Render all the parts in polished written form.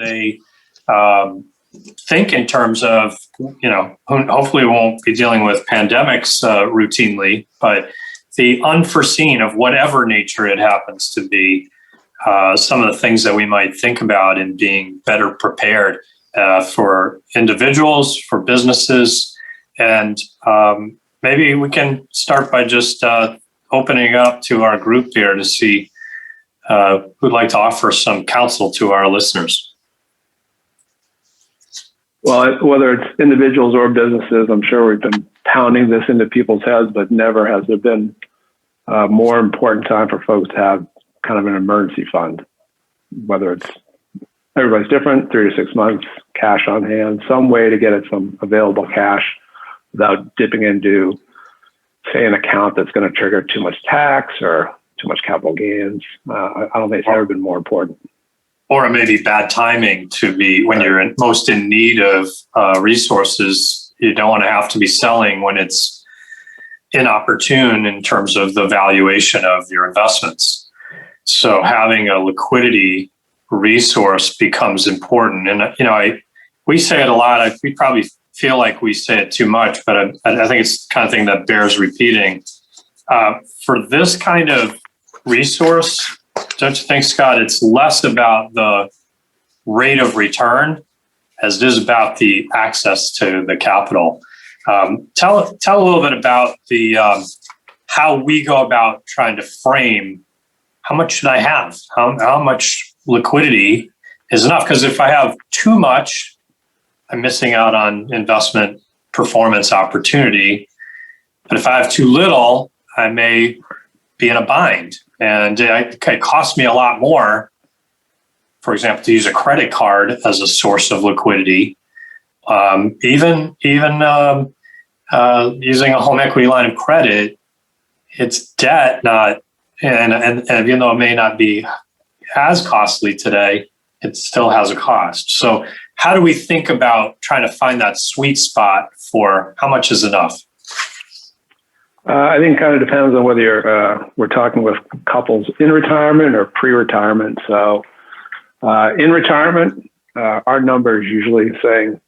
they think in terms of, hopefully we won't be dealing with pandemics routinely, but the unforeseen of whatever nature it happens to be, some of the things that we might think about in being better prepared for individuals, for businesses, and maybe we can start by just opening up to our group here to see who'd like to offer some counsel to our listeners. Well, whether it's individuals or businesses, I'm sure we've been pounding this into people's heads, but never has there been a more important time for folks to have kind of an emergency fund, whether it's everybody's different, 3 to 6 months, cash on hand, some way to get at some available cash without dipping into, say, an account that's going to trigger too much tax or too much capital gains. I don't think it's ever been more important. Or it may be bad timing to be when you're most in need of resources. You don't want to have to be selling when it's inopportune in terms of the valuation of your investments. So having a liquidity resource becomes important. And, we say it a lot. We probably feel like we say it too much, but I think it's the kind of thing that bears repeating. For this kind of resource, don't you think, Scott, it's less about the rate of return as it is about the access to the capital. Tell a little bit about the how we go about trying to frame how much should I have? How much liquidity is enough? Because if I have too much, I'm missing out on investment performance opportunity. But if I have too little, I may be in a bind. And it costs me a lot more, for example, to use a credit card as a source of liquidity. Even using a home equity line of credit, it's debt, and even though it may not be as costly today, it still has a cost. So how do we think about trying to find that sweet spot for how much is enough? I think it kind of depends on whether we're talking with couples in retirement or pre-retirement. So in retirement, our number is usually saying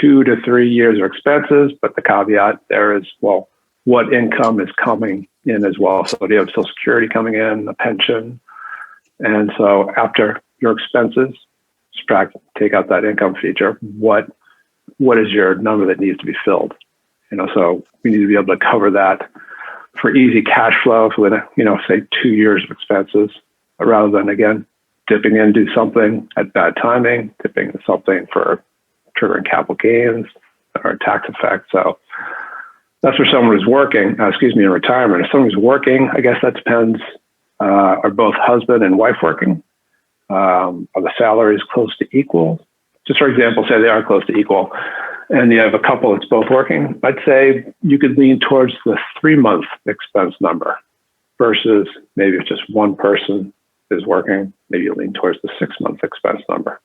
2 to 3 years of expenses, but the caveat there is, well, what income is coming in as well. So do you have Social Security coming in, a pension? And so after your expenses, take out that income feature, what is your number that needs to be filled? So we need to be able to cover that for easy cash flow for say 2 years of expenses, rather than, again, dipping into something at bad timing, dipping into something for triggering capital gains or tax effect. So that's for someone who's working, in retirement. If someone who's working, I guess that depends. Are both husband and wife working? Are the salaries close to equal? Just for example, say they are close to equal, and you have a couple that's both working, I'd say you could lean towards the 3-month expense number versus maybe if just one person is working, maybe you lean towards the 6-month expense number.